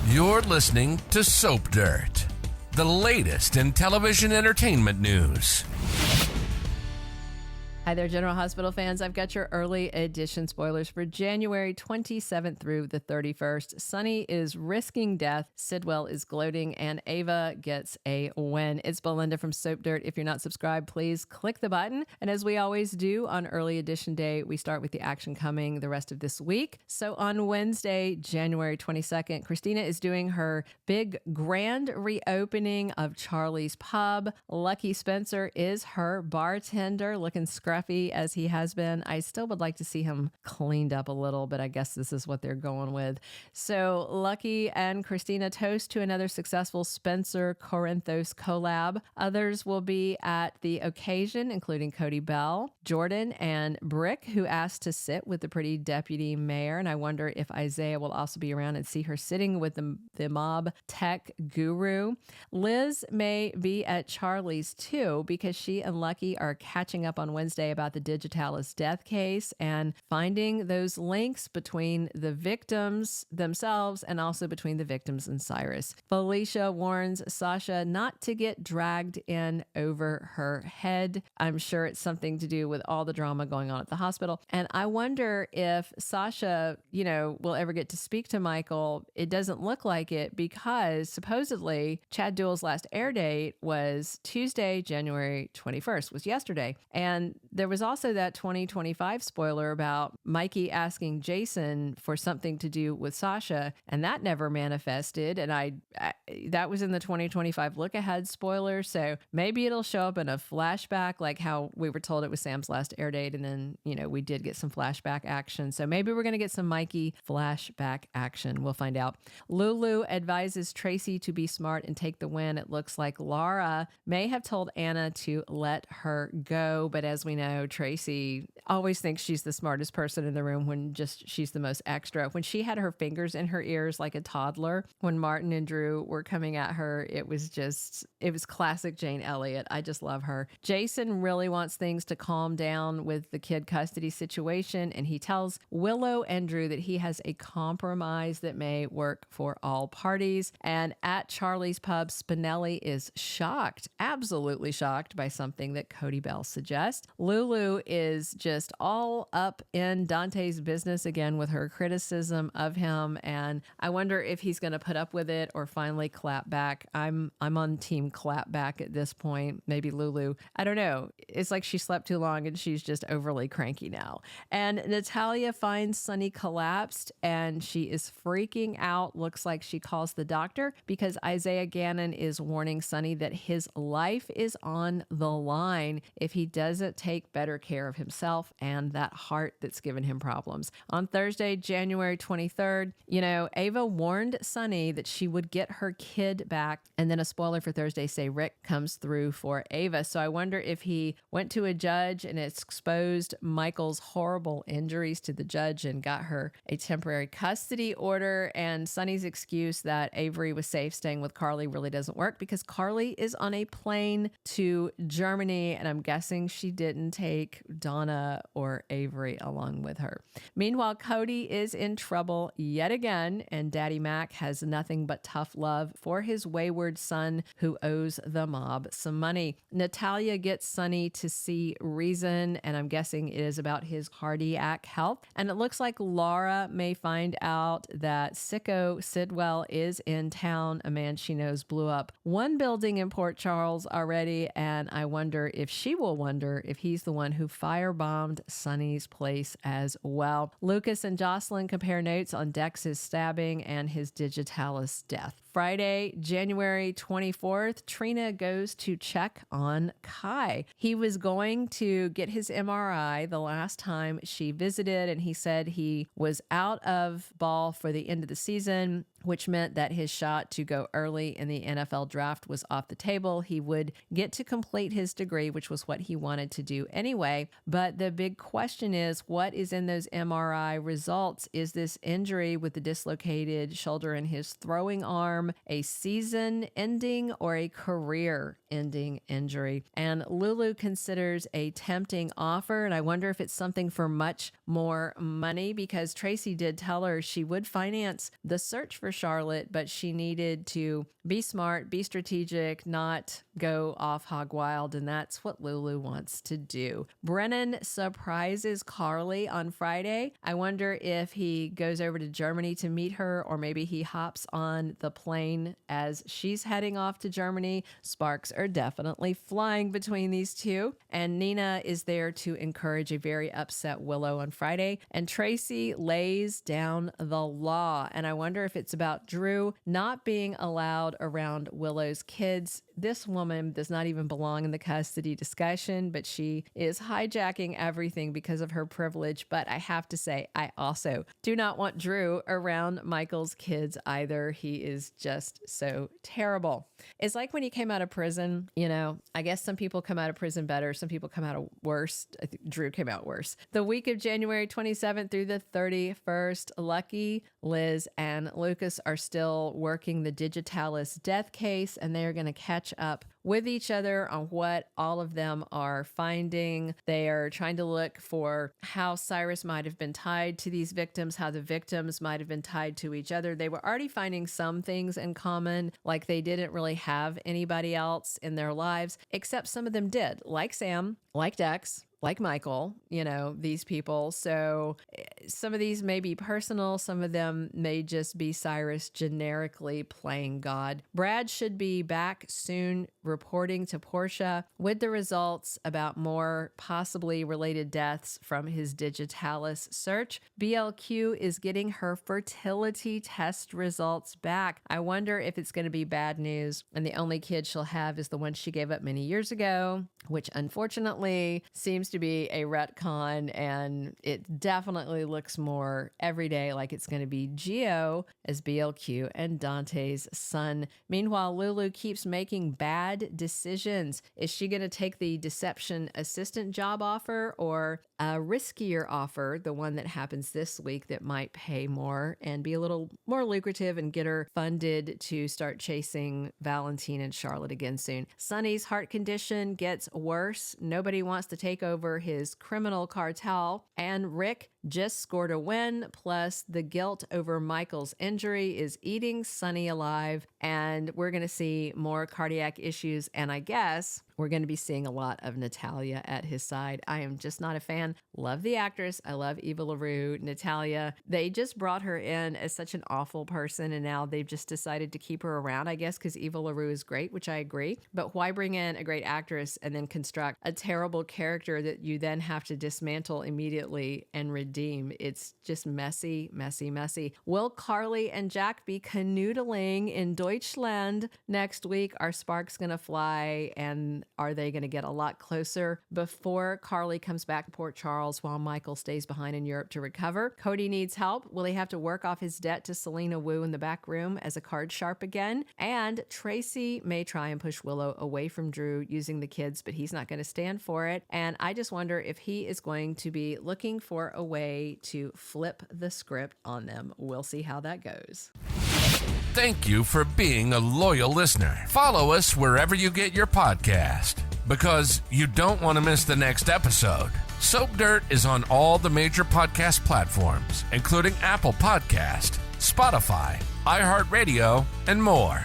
You're listening to Soap Dirt, the latest in television entertainment news. Hi there, General Hospital fans. I've got your early edition spoilers for January 27th through the 31st. Sonny is risking death, Sidwell is gloating, and Ava gets a win. It's Belinda from Soap Dirt. If you're not subscribed, please click the button. And as we always do on early edition day, we start with the action coming the rest of this week. So on Wednesday, January 22nd, Kristina is doing her big grand reopening of Charlie's Pub. Lucky Spencer is her bartender, looking scruffy as he has been. I still would like to see him cleaned up a little, but I guess this is what they're going with. So Lucky and Kristina toast to another successful Spencer Corinthos collab. Others will be at the occasion, including Cody Bell, Jordan, and Brick, who asked to sit with the pretty deputy mayor. And I wonder if Isaiah will also be around and see her sitting with the mob tech guru. Liz may be at Charlie's too, because she and Lucky are catching up on Wednesday about the Digitalis death case and finding those links between the victims themselves and also between the victims and Cyrus. Felicia warns Sasha not to get dragged in over her head. I'm sure it's something to do with all the drama going on at the hospital. And I wonder if Sasha, will ever get to speak to Michael. It doesn't look like it, because supposedly Chad Duell's last air date was Tuesday, January 21st, was yesterday. And there was also that 2025 spoiler about Mikey asking Jason for something to do with Sasha, and that never manifested. And that was in the 2025 look ahead spoiler. So maybe it'll show up in a flashback, like how we were told it was Sam's last air date. And then, we did get some flashback action. So maybe we're going to get some Mikey flashback action. We'll find out. Lulu advises Tracy to be smart and take the win. It looks like Laura may have told Anna to let her go, but as we know, Tracy always thinks she's the smartest person in the room when just she's the most extra. When she had her fingers in her ears like a toddler, when Martin and Drew were coming at her, it was classic Jane Elliott. I just love her. Jason really wants things to calm down with the kid custody situation, and he tells Willow and Drew that he has a compromise that may work for all parties. And at Charlie's Pub, Spinelli is shocked, absolutely shocked by something that Cody Bell suggests. Lulu is just all up in Dante's business again with her criticism of him, and I wonder if he's going to put up with it or finally clap back. I'm on team clap back at this point. Maybe Lulu. I don't know. It's like she slept too long and she's just overly cranky now. And Natalia finds Sonny collapsed and she is freaking out. Looks like she calls the doctor because Isaiah Gannon is warning Sonny that his life is on the line if he doesn't take better care of himself and that heart that's given him problems. On Thursday, January 23rd, Ava warned Sonny that she would get her kid back. And then a spoiler for Thursday, say Rick comes through for Ava. So I wonder if he went to a judge and exposed Michael's horrible injuries to the judge and got her a temporary custody order. And Sonny's excuse that Avery was safe staying with Carly really doesn't work because Carly is on a plane to Germany, and I'm guessing she didn't take Donna or Avery along with her. Meanwhile, Cody is in trouble yet again, and Daddy Mac has nothing but tough love for his wayward son who owes the mob some money. Natalia gets Sonny to see reason, and I'm guessing it is about his cardiac health. And it looks like Laura may find out that sicko Sidwell is in town. A man she knows blew up one building in Port Charles already, and I wonder if she will wonder if he's the one who firebombed Sonny's place as well. Lucas and Jocelyn compare notes on Dex's stabbing and his Digitalis death. Friday, January 24th, Trina goes to check on Kai. He was going to get his MRI the last time she visited, and he said he was out of ball for the end of the season, which meant that his shot to go early in the NFL draft was off the table. He would get to complete his degree, which was what he wanted to do anyway. But the big question is, what is in those MRI results? Is this injury with the dislocated shoulder in his throwing arm confirm a season-ending or a career-ending injury. And Lulu considers a tempting offer, and I wonder if it's something for much more money, because Tracy did tell her she would finance the search for Charlotte, but she needed to be smart, be strategic, not go off hog wild, and that's what Lulu wants to do. Brennan surprises Carly on Friday. I wonder if he goes over to Germany to meet her, or maybe he hops on the plane as she's heading off to Germany. Sparks are definitely flying between these two, and Nina is there to encourage a very upset Willow on Friday, and Tracy lays down the law, and I wonder if it's about Drew not being allowed around Willow's kids. This woman does not even belong in the custody discussion, but she is hijacking everything because of her privilege. But I have to say, I also do not want Drew around Michael's kids either. He is just so terrible. It's like when he came out of prison, I guess some people come out of prison better. Some people come out of worse. I think Drew came out worse. The week of January 27th through the 31st, Lucky, Liz, and Lucas are still working the Digitalis death case, and they are going to catch up with each other on what all of them are finding. They are trying to look for how Cyrus might have been tied to these victims, how the victims might have been tied to each other. They were already finding some things in common, like they didn't really have anybody else in their lives, except some of them did, like Sam, like Dex, like Michael, these people. So some of these may be personal. Some of them may just be Cyrus generically playing God. Brad should be back soon reporting to Portia with the results about more possibly related deaths from his Digitalis search. BLQ is getting her fertility test results back. I wonder if it's going to be bad news, and the only kid she'll have is the one she gave up many years ago, which unfortunately seems to be a retcon, and it definitely looks more every day like it's going to be Gio as BLQ and Dante's son. Meanwhile, Lulu keeps making bad decisions. Is she going to take the deception assistant job offer, or a riskier offer, the one that happens this week that might pay more and be a little more lucrative and get her funded to start chasing Valentine and Charlotte again soon? Sonny's heart condition gets worse. Nobody wants to take over his criminal cartel, and Rick just scored a win, plus the guilt over Michael's injury is eating Sonny alive, and we're going to see more cardiac issues, and I guess we're going to be seeing a lot of Natalia at his side. I am just not a fan. Love the actress. I love Eva LaRue. Natalia, they just brought her in as such an awful person, and now they've just decided to keep her around, I guess, because Eva LaRue is great, which I agree. But why bring in a great actress and then construct a terrible character that you then have to dismantle immediately and redeem? It's just messy, messy, messy. Will Carly and Jack be canoodling in Deutschland next week? Are sparks going to fly, and are they going to get a lot closer before Carly comes back to Port Charles while Michael stays behind in Europe to recover? Cody needs help. Will he have to work off his debt to Selena Wu in the back room as a card sharp again? And Tracy may try and push Willow away from Drew using the kids, but he's not going to stand for it. And I just wonder if he is going to be looking for a way to flip the script on them. We'll see how that goes. Thank you for being a loyal listener. Follow us wherever you get your podcast, because you don't want to miss the next episode. Soap Dirt is on all the major podcast platforms, including Apple Podcast, Spotify, iHeartRadio, and more.